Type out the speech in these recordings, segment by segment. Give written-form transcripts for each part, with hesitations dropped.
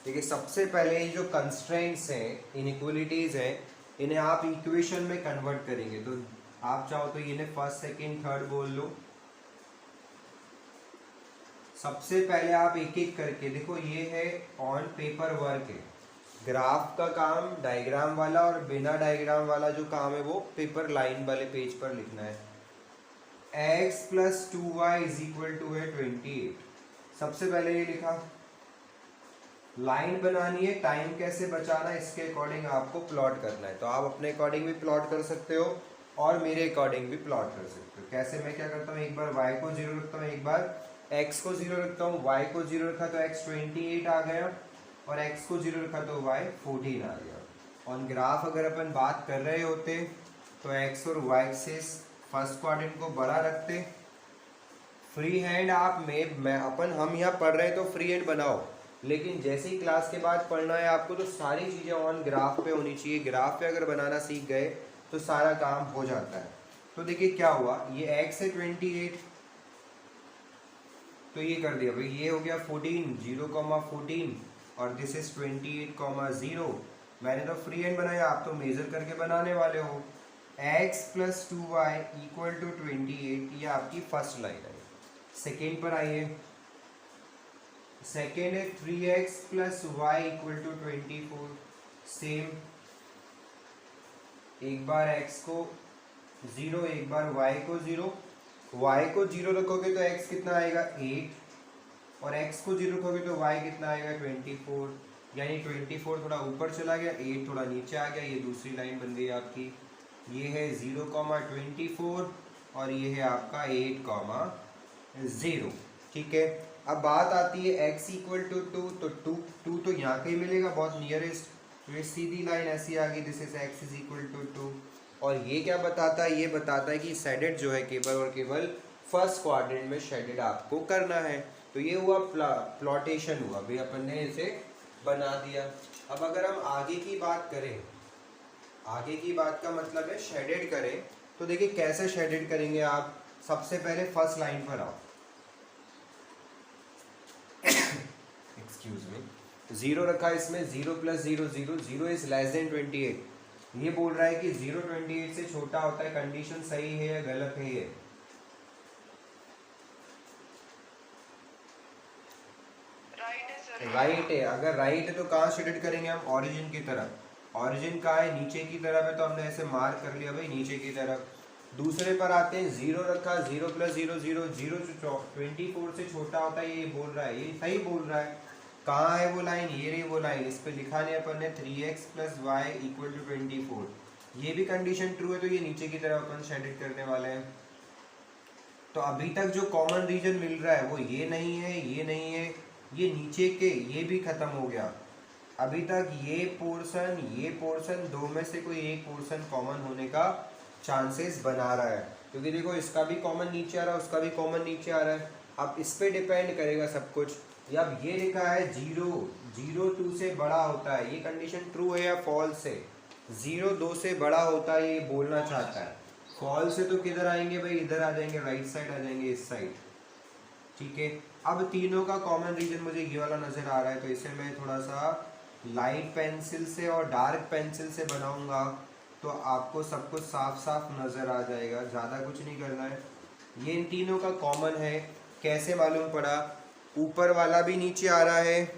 देखिए सबसे पहले ये जो कंस्ट्रेंट्स हैं, इनइक्वलिटीज हैं, इन्हें आप इक्वेशन में कन्वर्ट करेंगे। तो आप चाहो तो इन्हें फर्स्ट सेकंड थर्ड बोल लो। सबसे पहले आप एक एक करके देखो, ये है ऑन पेपर वर्क है, ग्राफ का काम डायग्राम वाला, और बिना डायग्राम वाला जो काम है वो पेपर लाइन वाले पेज पर लिखना है। x + 2y = है 28। सबसे पहले ये लिखा, लाइन बनानी है, टाइम कैसे बचाना है इसके अकॉर्डिंग आपको प्लॉट करना है। तो आप अपने अकॉर्डिंग भी प्लॉट कर सकते हो और मेरे अकॉर्डिंग भी प्लॉट कर सकते हो। कैसे, मैं क्या करता हूँ, एक बार y को 0 रखता हूँ, एक बार x को 0 रखता हूँ। y को 0 रखा तो x 28 आ गया, और x को 0 रखा तो y 14 आ गया। ऑन ग्राफ अगर अपन बात कर रहे होते तो x और y एक्सिस फर्स्ट क्वाड्रेंट को बड़ा रखते। फ्री हैंड आप हम यहाँ पढ़ रहे हैं तो फ्री हैंड बनाओ, लेकिन जैसे ही क्लास के बाद पढ़ना है आपको तो सारी चीज़ें ऑन ग्राफ पे होनी चाहिए। ग्राफ पे अगर बनाना सीख गए तो सारा काम हो जाता है। तो देखिए क्या हुआ, ये x है 28, तो ये कर दिया भाई, ये हो गया 14, 0,14, और दिस इज 28,0। मैंने तो फ्री हैंड बनाया, आप तो मेजर करके बनाने वाले हो। x + 2y = 28, ये आपकी फर्स्ट लाइन है। सेकेंड पर आइए, सेकेंड है 3x + y = 24। सेम, एक बार x को 0, एक बार y को 0। y को 0 रखोगे तो x कितना आएगा 8, और x को 0 रखोगे तो y कितना आएगा 24। यानी 24 थोड़ा ऊपर चला गया, 8 थोड़ा नीचे आ गया, ये दूसरी लाइन बन गई आपकी। ये है 0,24 और ये है आपका 8,0। ठीक है, अब बात आती है x = 2, तो 2 तो यहाँ कहीं मिलेगा, बहुत नियरेस्ट, तो ये सीधी लाइन ऐसी आ गई, दिस इज x = 2। और ये क्या बताता है, ये बताता है कि शेडेड जो है केवल और केवल फर्स्ट क्वाड्रेंट में शेडेड आपको करना है। तो ये हुआ प्लॉटेशन हुआ भाई, अपन ने इसे बना दिया। अब अगर हम आगे की बात करें, आगे की बात का मतलब है शेडेड करें, तो देखिए कैसे शेडेड करेंगे आप। सबसे पहले फर्स्ट लाइन पर आओ, एक्सक्यूज मी, 0 रखा इसमें, 0 + 0 0, 0 इज लेस देन 28। ये बोल रहा है कि 0 28 से छोटा होता है। कंडीशन सही है या गलत है? ये राइट है। अगर राइट है तो कहाँ शेडेड करेंगे हम? ओरिजिन की तरफ। ओरिजिन कहाँ है? नीचे की तरफ है, तो हमने ऐसे मार्क कर लिया भाई नीचे की तरफ। दूसरे पर आते हैं, 0 रखा, 0 + 0 0, 0 24 से छोटा होता है, ये बोल रहा है, ये सही बोल रहा है। कहाँ है वो लाइन? ये रही वो लाइन, इस पे लिखा नहीं अपन ने 3x + y = 24। ये भी कंडीशन ट्रू है, तो ये नीचे की तरफ अपन शेडेड करने वाले हैं। तो अभी तक जो कॉमन रीजन मिल रहा है वो ये नहीं है, ये नहीं है, ये नीचे के ये भी खत्म हो गया। अभी तक ये पोर्शन दो में से कोई एक पोर्शन कॉमन होने का चांसेस बना रहा है, क्योंकि देखो इसका भी कॉमन नीचे आ रहा है, उसका भी कॉमन नीचे आ रहा है। अब इस पे डिपेंड करेगा सब कुछ। अब ये लिखा है 0 2 से बड़ा होता है, ये कंडीशन ट्रू है या फॉल्स है? 0 2 से बड़ा होता है ये बोलना चाहता है। फॉल्स है तो किधर आएंगे भाई? इधर आ जाएंगे, राइट साइड आ जाएंगे, इस साइड। ठीक है, अब तीनों का कॉमन रीजन मुझे ये वाला नजर आ रहा है, तो इसे मैं थोड़ा सा लाइट पेंसिल से और डार्क पेंसिल से बनाऊंगा, तो आपको सब कुछ साफ साफ नज़र आ जाएगा। ज़्यादा कुछ नहीं करना है। ये इन तीनों का कॉमन है। कैसे मालूम पड़ा? ऊपर वाला भी नीचे आ रहा है।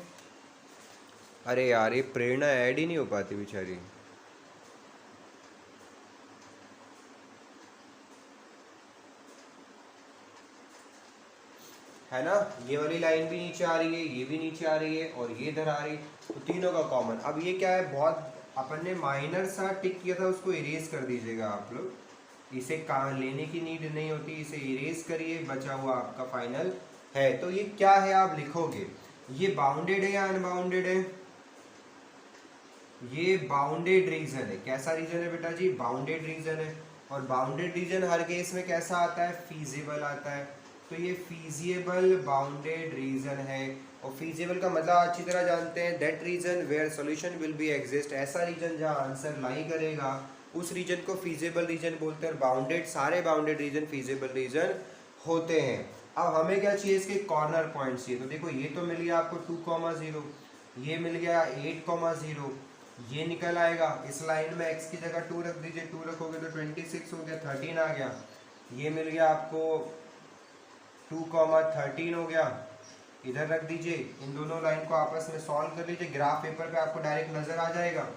अरे यार, ये प्रेरणा ऐड ही नहीं हो पाती बेचारी। है ना, ये वाली लाइन भी नीचे आ रही है, ये भी नीचे आ रही है, और ये इधर आ रही है, तो तीनों का कॉमन। अब ये क्या है, बहुत अपन ने माइनर सा टिक किया था, उसको इरेज कर दीजिएगा आप लोग। इसे कहाँ लेने की नीड नहीं होती, इसे इरेज करिए, बचा हुआ आपका फाइनल है। तो ये क्या है आप लिखोगे, ये बाउंडेड है या अनबाउंडेड है? ये बाउंडेड रीजन है। कैसा रीजन है बेटा जी? बाउंडेड रीजन है। और बाउंडेड रीजन हर केस में कैसा आता है? फीजिबल आता है। तो ये फीजिबल बाउंडेड रीजन है। और फीजिबल का मतलब अच्छी तरह जानते हैं, that region where solution will be exist. ऐसा रीजन जहाँ आंसर लाई करेगा उस रीजन को फीजिबल रीजन बोलते हैं। बाउंडेड, सारे बाउंडेड रीजन फीजिबल रीजन होते हैं। अब हमें क्या चाहिए? इसके कॉर्नर पॉइंट चाहिए। तो देखो ये तो मिली आपको 2,0, ये मिल गया 8,0, ये निकल आएगा। इस लाइन में x की जगह 2 रख दीजिए, 2 रखोगे तो 26 हो गया, 13 आ गया। ये मिल गया आपको 2,13 हो गया, इधर रख दीजिए। इन दोनों लाइन को आपस में सॉल्व कर लीजिए, ग्राफ पेपर पे आपको डायरेक्ट नजर आ जाएगा।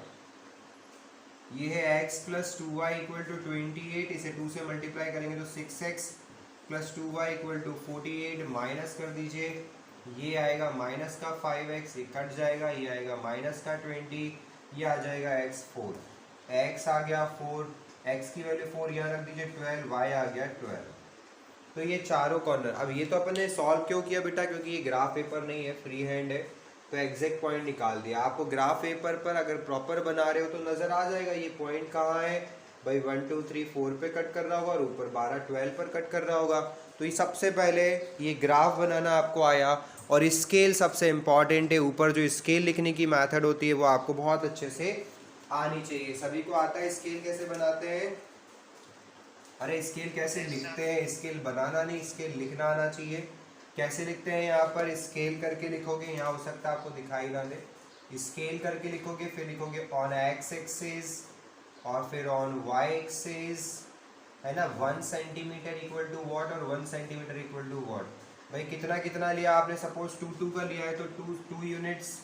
ये है x plus 2y equal to 28, इसे 2 से मल्टीप्लाई करेंगे तो 6x plus 2y equal to 48, minus कर दीजिए, ये आएगा माइनस का 5x, ये कट जाएगा, ये आएगा माइनस का 20, ये आ जाएगा x4, x आ गया 4, x की वैल्यू 4 यहाँ रख दीजिए, 12, y आ गया 12। तो ये चारों कॉर्नर, अब ये तो अपन ने सॉल्व क्यों किया बेटा, क्योंकि ये ग्राफ पेपर नहीं है, फ्री हैंड है, तो एग्जैक्ट पॉइंट निकाल दिया। आपको ग्राफ पेपर पर अगर प्रॉपर बना रहे हो तो नज़र आ जाएगा ये पॉइंट कहाँ है भाई, 1 2 3 4 पे कट कर रहा होगा और ऊपर 12 12 पर कट कर रहा होगा। तो ये सबसे पहले ये ग्राफ बनाना आपको आया, और स्केल सबसे इम्पॉर्टेंट है, ऊपर जो स्केल लिखने की मेथड होती है वो आपको बहुत अच्छे से आनी चाहिए। सभी को आता है स्केल कैसे बनाते हैं? अरे स्केल कैसे लिखते हैं, स्केल बनाना नहीं, स्केल लिखना आना चाहिए। कैसे लिखते हैं? यहाँ पर स्केल करके लिखोगे, यहाँ हो सकता है आपको दिखाई ना दे, स्केल करके लिखोगे, फिर लिखोगे ऑन एक्स एक्सिस और फिर ऑन वाई एक्सिस, है ना। 1 सेंटीमीटर इक्वल टू वॉट और 1 सेंटीमीटर इक्वल टू वॉट। भाई कितना कितना लिया आपने, सपोज 2 2 का लिया है तो 2 यूनिट्स,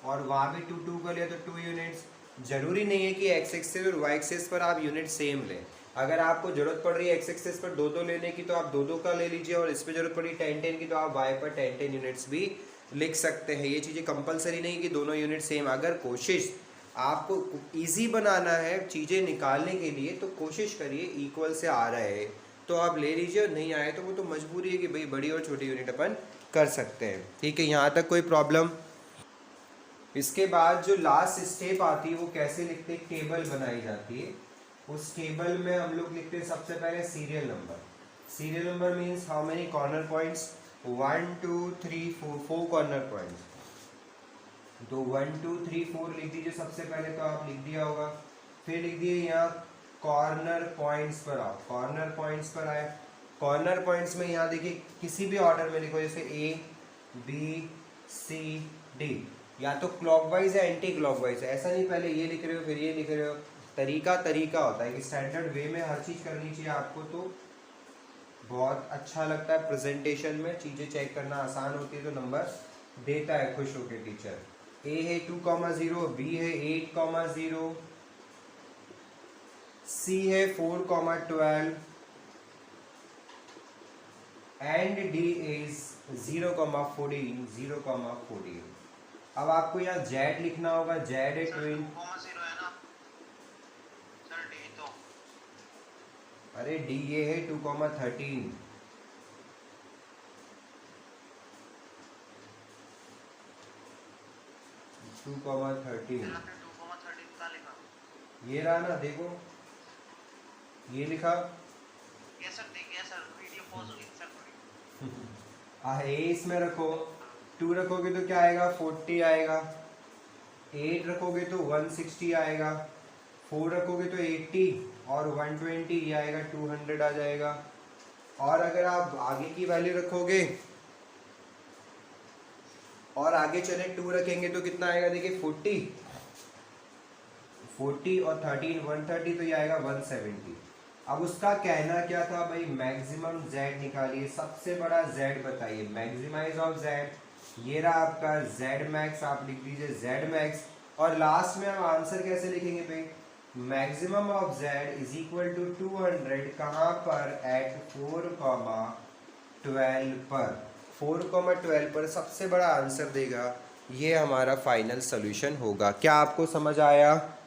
और वहाँ भी 2 2 का लिया तो 2 यूनिट्स। जरूरी नहीं है कि एक्स एक्सिस और वाई एक्सिस पर आप यूनिट सेम लें। अगर आपको जरूरत पड़ रही है एक्स एक्सिस पर 2 2 लेने की तो आप 2 2 का ले लीजिए, और इस पर जरूरत पड़ी 10 10 की तो आप वाई पर 10 10 यूनिट्स भी लिख सकते हैं। ये चीज़ें कंपलसरी नहीं कि दोनों यूनिट सेम। अगर कोशिश आपको इजी बनाना है चीज़ें निकालने के लिए तो कोशिश करिए इक्वल से आ रहा है तो आप ले लीजिए, और नहीं आए तो वो तो मजबूरी है कि भाई बड़ी और छोटी यूनिट अपन कर सकते हैं। ठीक है, यहाँ तक कोई प्रॉब्लम? इसके बाद जो लास्ट स्टेप आती है वो कैसे लिखते हैं, टेबल बनाई जाती है। उस टेबल में हम लोग लिखते हैं सबसे पहले serial number. Serial number means how many corner points, 1 2 3 4, 4 corner points. तो 1 2 3 4 लिख दीजिए सबसे पहले, तो आप लिख दिया होगा। फिर लिख दिए यहाँ कॉर्नर पॉइंट्स पर आओ, कॉर्नर पॉइंट्स पर आए। कॉर्नर पॉइंट्स में यहाँ देखिए किसी भी ऑर्डर में लिखो, जैसे A B C D, या तो क्लॉकवाइज है एंटी क्लॉकवाइज है, ऐसा नहीं पहले ये लिख रहे हो फिर ये लिख रहे हो। तरीका होता है कि स्टैंडर्ड वे में हर चीज़ करनी चाहिए आपको, तो बहुत अच्छा लगता है प्रेजेंटेशन में, चीज़ें चेक करना आसान होती है, तो नंबर देता है खुश होकर टीचर। A है 2,0, B है 8,0, C है 4,12 एंड D इज 0,14, 0,14। अब आपको यहाँ Z लिखना होगा, Z है 20। अरे D ये है 2,13, ये रहा ना, देखो ये लिखा। ए इसमें रखो, 2 रखोगे तो क्या आएगा, 40 आएगा। 8 रखोगे तो 160 आएगा। 4 रखोगे तो 80, और 120 ये आएगा 200 आ जाएगा। और अगर आप आगे की वैल्यू रखोगे और आगे चले 2 रखेंगे तो कितना आएगा, देखिए 40 और 13 130, तो ये आएगा 170। अब उसका कहना क्या था भाई, मैक्सिमम Z निकालिए, सबसे बड़ा Z बताइए, मैक्सिमाइज ऑफ Z। ये रहा आपका Z मैक्स, आप लिख दीजिए Z मैक्स। और लास्ट में हम आंसर कैसे लिखेंगे भाई, maximum of Z is equal to 200, कहाँ पर, एट 4,12 पर। 4,12 पर सबसे बड़ा आंसर देगा, ये हमारा फाइनल सोल्यूशन होगा। क्या आपको समझ आया?